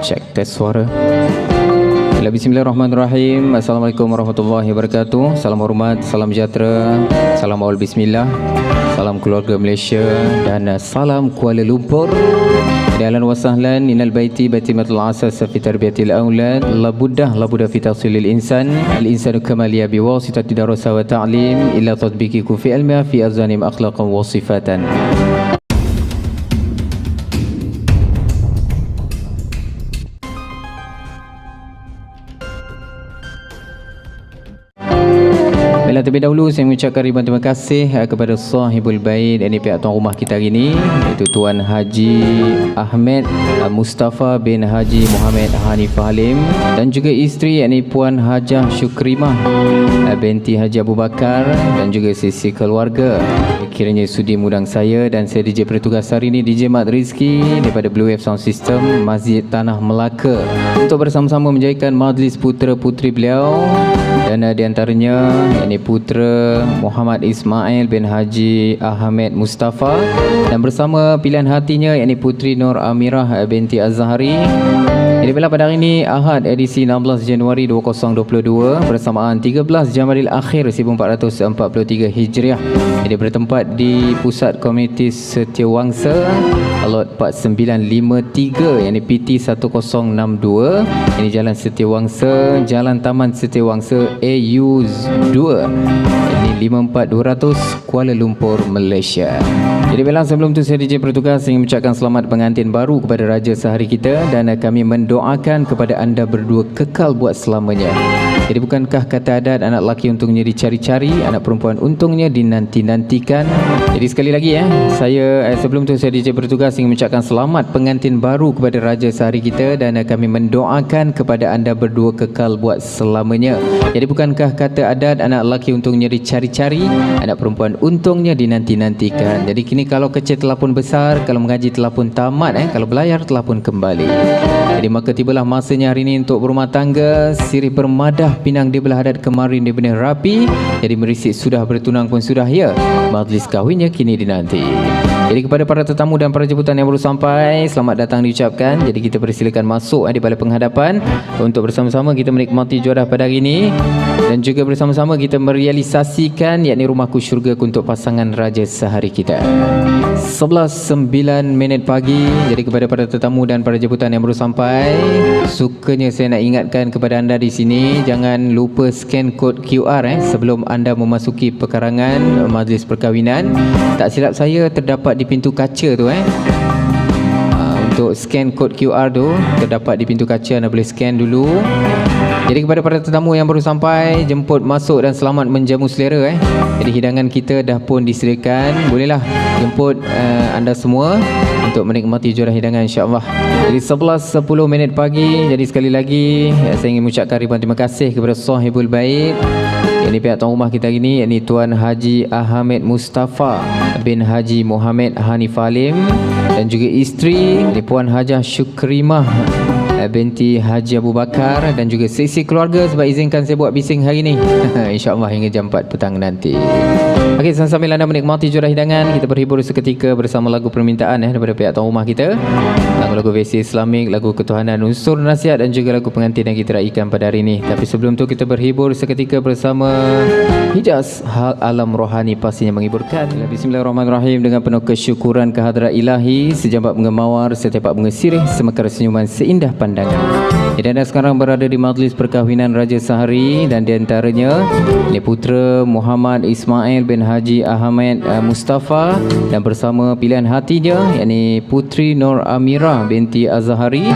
Cek tes suara. Bismillahirrahmanirrahim. Assalamualaikum warahmatullahi wabarakatuh. Salam hormat, salam sejahtera, salam awal bismillah, salam keluarga Malaysia dan salam Kuala Lumpur. Ahlan wa sahlan innal baiti batimatul asas fi tarbiyatil aulad labuddah fi tahsilil insan al insanu kamaliya biwasitati darasa wa ta'lim illa tatbiqi fi ilmiha fi azanim akhlaqan wa sifatan. Terlebih dahulu saya mengucapkan ribuan terima kasih kepada sahibul bait, ini pihak tuan rumah kita hari ini, iaitu Tuan Haji Ahmed Mustafa bin Haji Muhammad Hanifah Halim, dan juga isteri yakni Puan Hajah Syukrimah binti Haji Abu Bakar, dan juga sisi keluarga. Kiranya sudi mudang saya dan saya DJ bertugas hari ini, DJ Mat Rizki daripada Blue Wave Sound System Masjid Tanah Melaka, untuk bersama-sama menjayakan majlis putera-puteri beliau, dan di antaranya yakni putera Muhammad Ismail bin Haji Ahmed Mustafa, dan bersama pilihan hatinya yakni puteri Nur Amirah binti Az-Zahari. Jadi pada hari ini Ahad edisi 16 Januari 2022 bersamaan 13 Jamadil Akhir 1443 Hijriah. Jadi bertempat di Pusat Komuniti Setiawangsa Lot 4953 yakni PT 1062. Ini Jalan Setiawangsa, Jalan Taman Setiawangsa AU 2. Ini 54200 Kuala Lumpur, Malaysia. Jadi baiklah, sebelum tu saya DJ bertugas ingin mengucapkan selamat pengantin baru kepada raja sehari kita, dan kami mendoakan kepada anda berdua kekal buat selamanya. Jadi bukankah kata adat anak lelaki untungnya dicari-cari, anak perempuan untungnya dinanti-nantikan. Jadi sekali lagi saya sebelum tu saya DJ bertugas ingin mengucapkan selamat pengantin baru kepada raja sehari kita, dan kami mendoakan kepada anda berdua kekal buat selamanya. Jadi bukankah kata adat anak lelaki untungnya dicari-cari, anak perempuan untungnya dinanti-nantikan. Jadi kini kalau kecil telah pun besar, kalau mengaji telah pun tamat, kalau belayar telah pun kembali. Jadi maka tibalah masanya hari ini untuk berumah tangga, sirih bermadah, pinang dibelah adat kemarin dibenih rapi. Jadi merisik sudah, bertunang pun sudah, ya, majlis kahwinnya kini dinanti. Jadi kepada para tetamu dan para jemputan yang baru sampai, selamat datang diucapkan. Jadi kita persilakan masuk di balik penghadapan untuk bersama-sama kita menikmati juara pada hari ini, dan juga bersama-sama kita merealisasikan yakni rumahku syurgaku untuk pasangan raja sehari kita. 11:09 pagi. Jadi kepada para tetamu dan para jemputan yang baru sampai, sukanya saya nak ingatkan kepada anda di sini, jangan lupa scan kod QR sebelum anda memasuki pekarangan majlis perkahwinan. Tak silap saya terdapat di pintu kaca tu untuk scan kod QR tu terdapat di pintu kaca, anda boleh scan dulu. Jadi kepada para tetamu yang baru sampai, jemput masuk dan selamat menjamu selera. Jadi hidangan kita dah pun disediakan, bolehlah jemput anda semua untuk menikmati juara hidangan, insya-Allah. Jadi 11:10 pagi. Jadi sekali lagi saya ingin mengucapkan ribuan terima kasih kepada sahibul bait, ini pihak tuan rumah kita hari ini, yakni Tuan Haji Ahmed Mustafa bin Haji Muhammad Hanifah Halim, dan juga isteri ini Puan Hajah Syukrimah binti Haji Abu Bakar, dan juga sesi keluarga. Sebab izinkan saya buat bising hari ini insya-Allah hingga jam 4 petang nanti. Okey, sambil anda menikmati juara hidangan, kita berhibur seketika bersama lagu permintaan daripada pihak tuan rumah kita. Lagu-lagu versi Islamik, lagu ketuhanan, unsur nasihat, dan juga lagu pengantin yang kita raikan pada hari ini. Tapi sebelum tu kita berhibur seketika bersama Hijaz, hal alam rohani pastinya menghiburkan. Bismillahirrahmanirrahim. Dengan penuh kesyukuran kehadrat ilahi, sejambat bunga mawar, setiap bunga sirih, semekar senyuman seindah pandangan. Jadi anda sekarang berada di majlis perkahwinan raja sehari, dan di antaranya ini putera Muhammad Ismail bin Haji Ahmed Mustafa, dan bersama pilihan hatinya yakni puteri Nur Amirah binti Az-Zahari.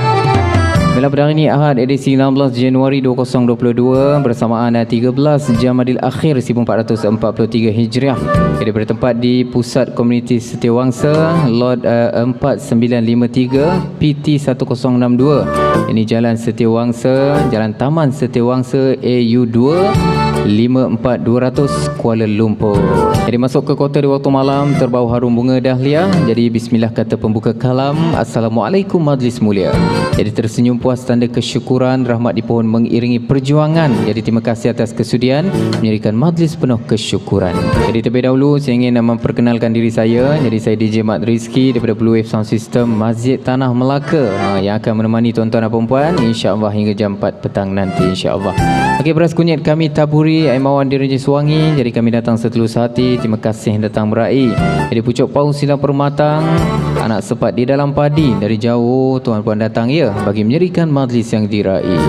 Bila pada hari ini Ahad edisi 16 Januari 2022 bersamaan 13 Jamadil Akhir 1443 Hijriah. Jadi bertempat di Pusat Komuniti Setiawangsa Lot 4953 PT 1062. Ini Jalan Setiawangsa, Jalan Taman Setiawangsa AU 2. 54200 Kuala Lumpur. Jadi masuk ke kota di waktu malam terbau harum bunga dahlia. Jadi bismillah kata pembuka kalam. Assalamualaikum majlis mulia. Jadi tersenyum puas tanda kesyukuran, rahmat dipohon mengiringi perjuangan. Jadi terima kasih atas kesudian menyerikan majlis penuh kesyukuran. Jadi terlebih dahulu saya ingin memperkenalkan diri saya. Jadi saya DJ Mat Rizky daripada Blue Wave Sound System Masjid Tanah Melaka, yang akan menemani tuan-tuan dan puan-puan insya-Allah hingga jam 4 petang nanti insya-Allah. Okey, beras kunyit kami taburi air mawar di Raja Suwangi. Jadi kami datang setulus hati. Terima kasih datang meraih. Jadi pucuk paus silang permatang, anak sepat di dalam padi. Dari jauh tuan-puan datang ya bagi menyerikan majlis yang diraih.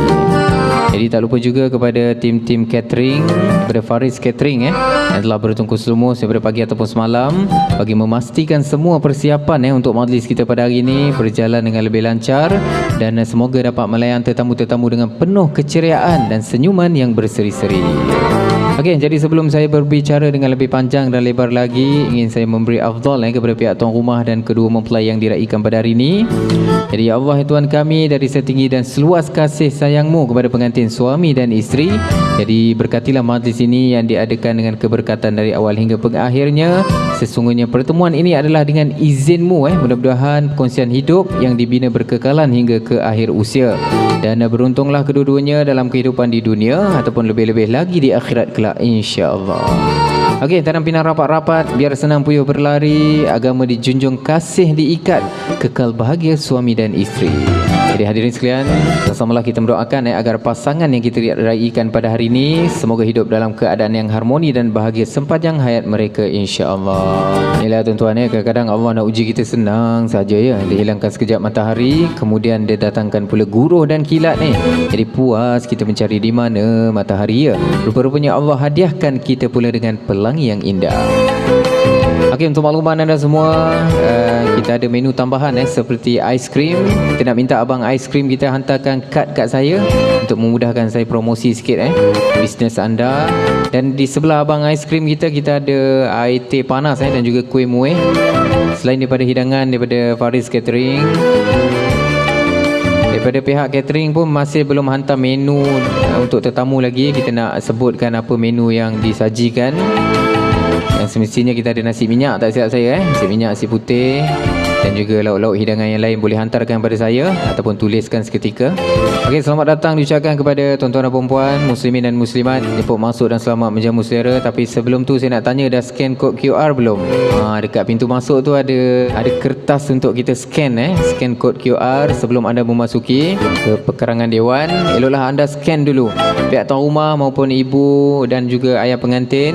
Jadi tak lupa juga kepada tim-tim catering, kepada Faris Catering yang telah bertungkus lumus daripada pagi ataupun semalam bagi memastikan semua persiapan untuk majlis kita pada hari ini berjalan dengan lebih lancar dan semoga dapat melayan tetamu-tetamu dengan penuh keceriaan dan senyuman yang berseri-seri. Okey, jadi sebelum saya berbicara dengan lebih panjang dan lebar lagi, ingin saya memberi afdal kepada pihak tuan rumah dan kedua mempelai yang diraikan pada hari ini. Jadi ya Allah Tuhan kami, dari setinggi dan seluas kasih sayang-Mu kepada pengantin suami dan isteri, jadi berkatilah majlis ini yang diadakan dengan keberkatan dari awal hingga pengakhirnya. Sesungguhnya pertemuan ini adalah dengan izin-Mu. Mudah-mudahan perkongsian hidup yang dibina berkekalan hingga ke akhir usia. Dan beruntunglah kedua-duanya dalam kehidupan di dunia ataupun lebih-lebih lagi di akhirat kelak insya-Allah. Okey, tanam pinang rapat-rapat, biar senang puyuh berlari, agama dijunjung, kasih diikat, kekal bahagia suami dan isteri. Jadi hadirin sekalian, bersamalah kita mendoakan agar pasangan yang kita raikan pada hari ini semoga hidup dalam keadaan yang harmoni dan bahagia sepanjang hayat mereka insya-Allah. Inilah tuan-tuan, kadang-kadang Allah nak uji kita senang saja ya. Dia hilangkan sekejap matahari, kemudian dia datangkan pula guruh dan kilat ni. Jadi puas kita mencari di mana matahari ya. Rupa-rupanya Allah hadiahkan kita pula dengan pelangi yang indah. Okey, untuk makluman anda semua, kita ada menu tambahan seperti aiskrim. Kita nak minta abang aiskrim kita hantarkan kad kat saya untuk memudahkan saya promosi sikit bisnes anda. Dan di sebelah abang aiskrim kita ada air teh panas dan juga kuih muih. Selain daripada hidangan daripada Faris Catering, daripada pihak catering pun masih belum hantar menu untuk tetamu lagi. Kita nak sebutkan apa menu yang disajikan. Yang semestinya kita ada nasi minyak, tak silap saya nasi minyak, nasi putih dan juga lauk-lauk hidangan yang lain boleh hantarkan kepada saya ataupun tuliskan seketika. Okey, selamat datang diucapkan kepada tuan-tuan dan puan-puan, muslimin dan muslimat, jemput masuk dan selamat menjamu selera. Tapi sebelum tu saya nak tanya, dah scan kod QR belum? Dekat pintu masuk tu ada kertas untuk kita scan scan kod QR sebelum anda memasuki ke perkarangan dewan. Eloklah anda scan dulu. Pihak tuan rumah maupun ibu dan juga ayah pengantin,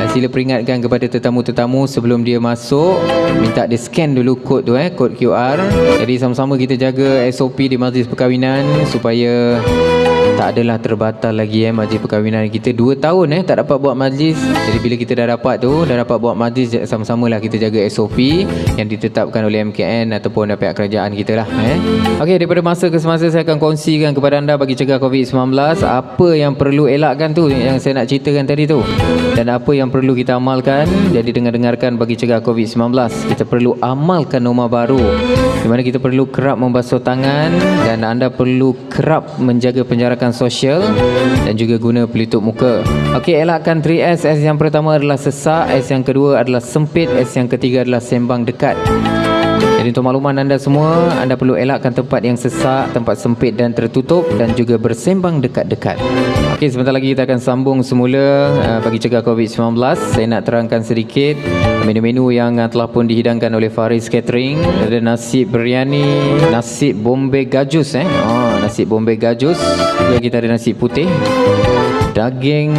sila peringatkan kepada tetamu-tetamu sebelum dia masuk, minta dia scan dulu kod tu kod QR. Jadi sama-sama kita jaga SOP di majlis perkahwinan supaya tak adalah terbatal lagi majlis perkahwinan kita 2 tahun tak dapat buat majlis. Jadi bila kita dah dapat buat majlis, sama-samalah kita jaga SOP yang ditetapkan oleh MKN ataupun pihak kerajaan kita lah. Okey, daripada masa ke semasa saya akan kongsikan kepada anda bagi cegah COVID-19 apa yang perlu elakkan tu yang saya nak ceritakan tadi tu, dan apa yang perlu kita amalkan. Jadi dengarkan bagi cegah COVID-19, kita perlu amalkan norma baru di mana kita perlu kerap membasuh tangan dan anda perlu kerap menjaga penjarakan sosial dan juga guna pelitup muka. Okey, elakkan 3S. S yang pertama adalah sesak, S yang kedua adalah sempit, S yang ketiga adalah sembang dekat. Jadi untuk makluman anda semua, anda perlu elakkan tempat yang sesak, tempat sempit dan tertutup dan juga bersembang dekat-dekat. Okey, sebentar lagi kita akan sambung semula bagi cegah COVID-19. Saya nak terangkan sedikit menu-menu yang telah pun dihidangkan oleh Faris Catering. Ada nasi biryani, nasi Bombay gajus nasi Bombay gajus. Juga kita ada nasi putih, daging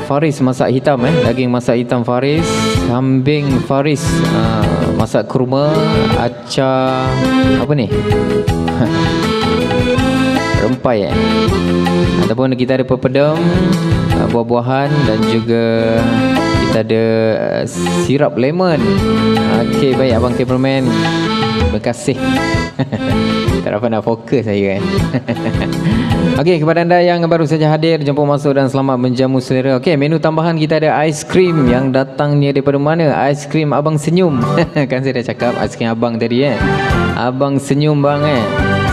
Faris masak hitam daging masak hitam Faris, kambing Faris masak kurma, acar apa ni rempai ataupun kita ada pepedam, buah-buahan dan juga kita ada sirap lemon. Okey, baik abang cameraman, terima kasih. Tak dapat nak fokus saya Okey, kepada anda yang baru saja hadir, jemput masuk dan selamat menjamu selera. Okey, menu tambahan kita ada aiskrim yang datangnya daripada mana? Aiskrim Abang Senyum. Kan saya dah cakap aiskrim abang tadi Abang Senyum bang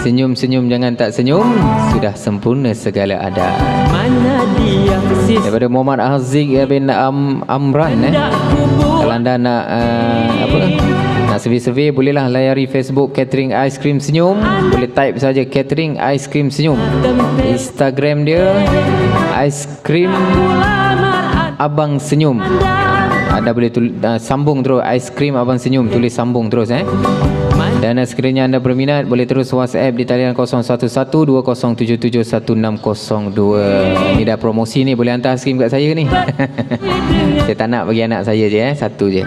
Senyum-senyum jangan tak senyum, sudah sempurna segala adat. Daripada Muhammad Haziq bin Amran. Kalau anda nak nak survey-survey, bolehlah layari Facebook Catering Ice Cream Senyum. Boleh type saja Catering Ice Cream Senyum. Instagram dia Ice Cream Abang Senyum. Anda boleh sambung terus Ice Cream Abang Senyum, tulis sambung terus Dan sekiranya anda berminat, boleh terus WhatsApp di talian 0112077162. Ini dah promosi ni, boleh hantar skrim kat saya ni. Saya tak nak bagi anak saya je, satu je.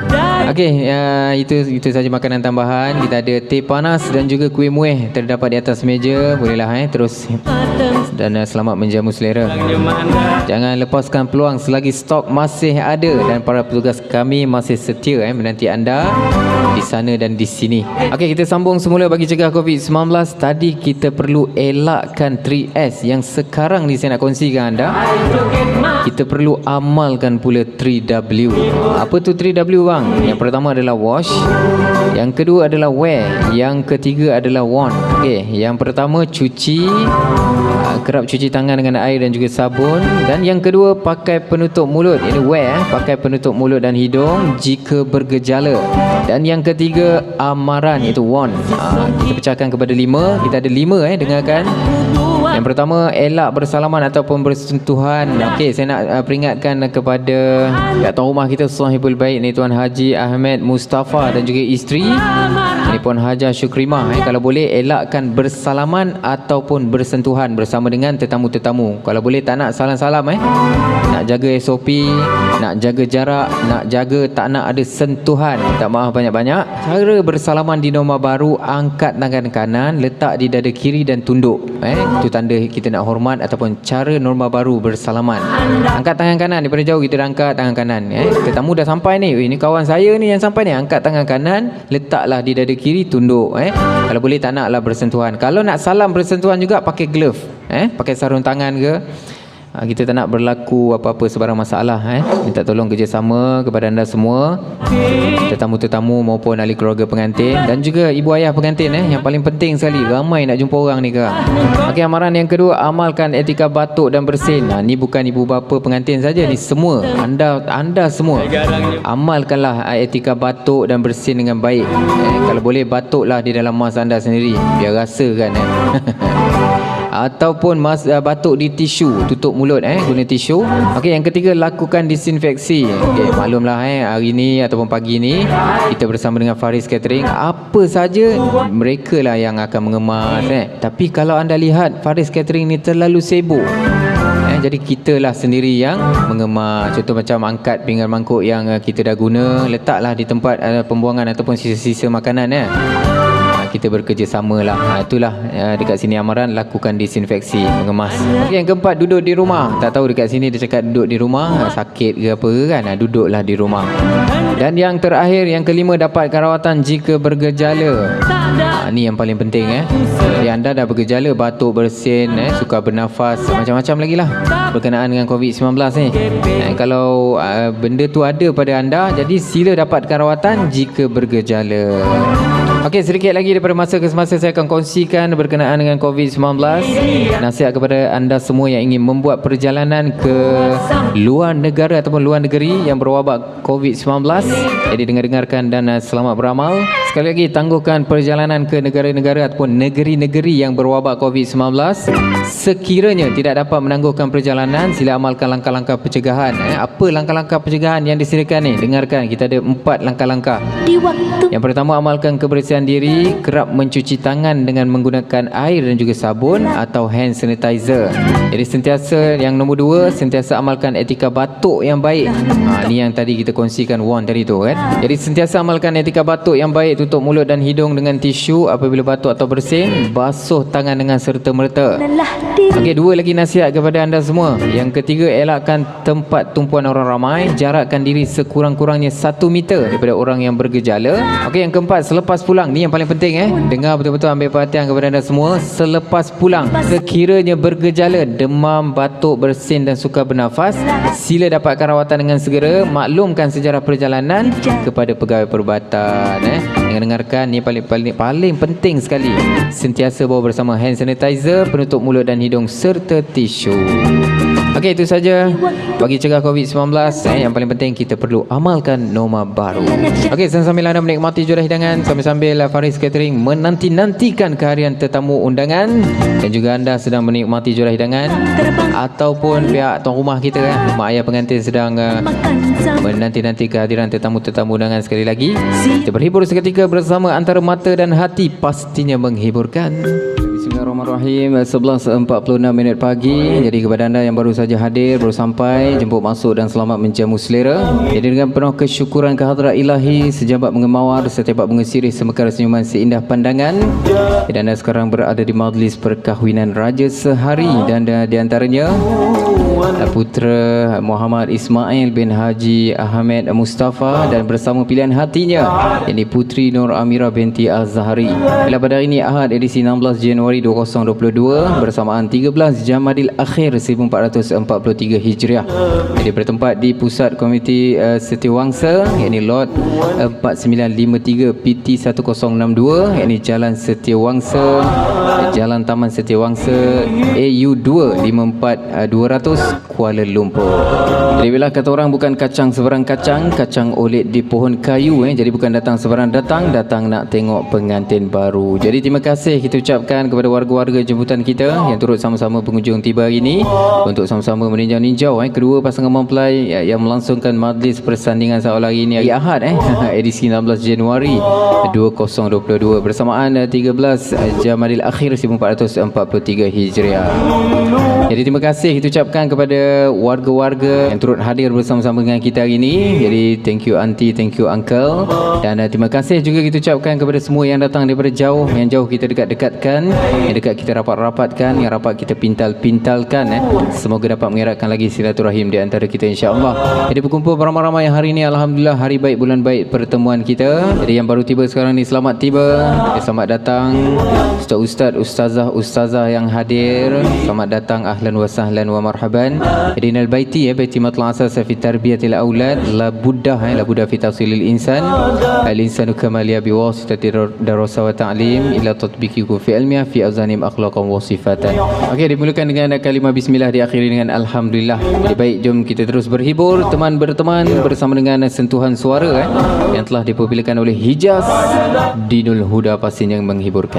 Okey, itu saja makanan tambahan. Kita ada teh panas dan juga kuih muih terdapat di atas meja. Bolehlah terus. Dan selamat menjamu selera. Jangan lepaskan peluang selagi stok masih ada dan para petugas kami masih setia menanti anda di sana dan di sini. Okey, kita sambung semula bagi cegah COVID-19. Tadi kita perlu elakkan 3S yang sekarang ni saya nak kongsikan anda. Kita perlu amalkan pula 3W. Apa tu 3W bang? Yang pertama adalah wash, yang kedua adalah wear, yang ketiga adalah worn. Okey, yang pertama cuci, kerap cuci tangan dengan air dan juga sabun, dan yang kedua pakai penutup mulut. Ini wear, pakai penutup mulut dan hidung jika bergejala. Dan yang ketiga amaran, iaitu warn. Kita pecahkan kepada 5. Kita ada 5 dengarkan. Yang pertama, elak bersalaman ataupun bersentuhan. Okey, saya nak peringatkan kepada tuan rumah kita Sahibul Bait ni, Tuan Haji Ahmed Mustafa dan juga isteri ni Puan Haja Syukrimah. Kalau boleh elakkan bersalaman ataupun bersentuhan bersama dengan tetamu-tetamu. Kalau boleh tak nak salam-salam nak jaga SOP, nak jaga jarak, nak jaga tak nak ada sentuhan. Tak maaf banyak-banyak. Cara bersalaman di norma baru, angkat tangan kanan, letak di dada kiri dan tunduk. Itu tanda kita nak hormat ataupun cara norma baru bersalaman. Angkat tangan kanan daripada jauh, kita dah angkat tangan kanan. Tetamu dah sampai ni, ini kawan saya ni yang sampai ni, angkat tangan kanan, letaklah di dada kiri, tunduk. Kalau boleh tak naklah bersentuhan. Kalau nak salam bersentuhan juga, pakai glove, pakai sarung tangan ke. Kita tak nak berlaku apa-apa sebarang masalah. Minta tolong kerjasama kepada anda semua, tetamu-tetamu maupun ahli keluarga pengantin dan juga ibu ayah pengantin. Yang paling penting sekali, ramai nak jumpa orang ni ke. Okey, amaran yang kedua, amalkan etika batuk dan bersin. Ni bukan ibu bapa pengantin saja, ni semua. Anda semua amalkanlah etika batuk dan bersin dengan baik. Kalau boleh batuklah di dalam mask anda sendiri, biar rasakan ataupun batuk di tisu, tutup mulut guna tisu. Okey, yang ketiga, lakukan disinfeksi. Okey, maklumlah hari ni ataupun pagi ni kita bersama dengan Faris Catering. Apa saja mereka lah yang akan mengemas. Tapi kalau anda lihat Faris Catering ni terlalu sibuk, jadi kita lah sendiri yang mengemas. Contoh macam angkat pinggan mangkuk yang kita dah guna, letaklah di tempat pembuangan ataupun sisa-sisa makanan. Kita bekerjasama lah. Itulah dekat sini amaran, lakukan disinfeksi, mengemas. Okay, yang keempat, duduk di rumah. Tak tahu dekat sini dia cakap duduk di rumah, sakit ke apa kan, duduklah di rumah. Dan yang terakhir, yang kelima, dapatkan rawatan jika bergejala. Ni yang paling penting. Jadi anda dah bergejala, batuk, bersin, sukar bernafas, macam-macam lagi lah berkenaan dengan COVID-19 ni. Kalau benda tu ada pada anda, jadi sila dapatkan rawatan jika bergejala. Okey, sedikit lagi daripada masa ke semasa saya akan kongsikan berkenaan dengan COVID-19. Nasihat kepada anda semua yang ingin membuat perjalanan ke luar negara ataupun luar negeri yang berwabak COVID-19. Jadi dengarkan dan selamat beramal. Sekali lagi, tangguhkan perjalanan ke negara-negara ataupun negeri-negeri yang berwabak COVID-19. Sekiranya tidak dapat menangguhkan perjalanan, sila amalkan langkah-langkah pencegahan. Apa langkah-langkah pencegahan yang disediakan ni? Dengarkan, kita ada 4 langkah-langkah. Yang pertama, amalkan kebersihan diri, kerap mencuci tangan dengan menggunakan air dan juga sabun atau hand sanitizer. Jadi sentiasa, yang nombor 2, sentiasa amalkan etika batuk yang baik. Ni yang tadi kita kongsikan warn tadi tu kan. Jadi sentiasa amalkan etika batuk yang baik, tutup mulut dan hidung dengan tisu apabila batuk atau bersin, basuh tangan dengan serta-merta. Okey, 2 lagi nasihat kepada anda semua. Yang ketiga, elakkan tempat tumpuan orang ramai, jarakkan diri sekurang-kurangnya 1 meter daripada orang yang bergejala. Okey, yang keempat, selepas pulang, ni yang paling penting dengar betul-betul, ambil perhatian kepada anda semua. Selepas pulang, sekiranya bergejala demam, batuk, bersin dan sukar bernafas, sila dapatkan rawatan dengan segera. Maklumkan sejarah perjalanan kepada pegawai perubatan. dengan dengarkan. Ni paling penting sekali. Sentiasa bawa bersama hand sanitizer, penutup mulut dan hidung serta tisu. Okey, itu saja bagi cegah COVID-19. Yang paling penting kita perlu amalkan norma baru. Okey, sambil anda menikmati juara hidangan, sambil-sambil Faris Catering menanti-nantikan kehadiran tetamu undangan, dan juga anda sedang menikmati juara hidangan ataupun pihak tuan rumah kita, mak ayah pengantin sedang menanti-nanti kehadiran tetamu-tetamu undangan. Sekali lagi, kita berhibur seketika bersama antara mata dan hati, pastinya menghiburkan. Bismillahirrahmanirrahim. 11.46 pagi. Jadi kepada anda yang baru saja hadir, baru sampai, jemput masuk dan selamat menjamu selera. Jadi dengan penuh kesyukuran kehadrat ilahi, sejabat mengemawar, setiap bunga sirih semekar senyuman seindah pandangan. Dan anda sekarang berada di majlis perkahwinan Raja Sehari, dan di antaranya Putera Muhammad Ismail bin Haji Ahmed Mustafa dan bersama pilihan hatinya, ini Putri Nur Amira binti Az-Zahari. Bila pada hari ini Ahad edisi 16 Januari 2022 bersamaan 13 Jamadil Akhir 1443 Hijriah. Jadi bertempat di Pusat Komuniti Setiawangsa, yakni Lot 4953 PT 1062, yakni Jalan Setiawangsa, Jalan Taman Setiawangsa, AU2 54200 Kuala Lumpur. Jadi bila kata orang bukan kacang sebarang kacang, kacang oled di pohon kayu. Jadi bukan datang sebarang datang, datang nak tengok pengantin baru. Jadi terima kasih kita ucapkan kepada warga-warga jemputan kita yang turut sama-sama pengunjung tiba hari ini untuk sama-sama meninjau-ninjau kedua pasangan mempelai yang melangsungkan majlis persandingan seawal hari ini, hari Ahad edisi 16 Januari 2022 bersamaan 13 Jamadil Akhir 1443 Hijriah. Jadi terima kasih kita ucapkan kepada warga-warga yang turut hadir bersama-sama dengan kita hari ini. Jadi thank you auntie, thank you uncle, dan terima kasih juga kita ucapkan kepada semua yang datang daripada jauh. Yang jauh kita dekat-dekatkan, yang dekat kita rapat-rapatkan, yang rapat kita pintal-pintalkan. Semoga dapat mengeratkan lagi silaturahim di antara kita, insya-Allah. Jadi berkumpul beramai-ramai hari ini, alhamdulillah, hari baik, bulan baik pertemuan kita. Jadi yang baru tiba sekarang ni, selamat tiba, selamat datang ustaz-ustaz, ustazah-ustazah yang hadir. Selamat datang, ahlan wa sahlan wa marhaban. Jadi nal baiti baiti matla asas fi tarbiyatil aulad, la buddah fi tafsilil insan, al insanu kama liya bi wasitati darasa wa ta'lim ila tatbiqihi fi ilmiah fi azanim akhlaqan wa sifatan. Okey, dimulakan dengan kalimah bismillah, diakhiri dengan alhamdulillah. Jadi baik, jom kita terus berhibur teman berteman bersama dengan sentuhan suara yang telah dipopularkan oleh Hijaz Dinul Huda, pastinya yang menghiburkan.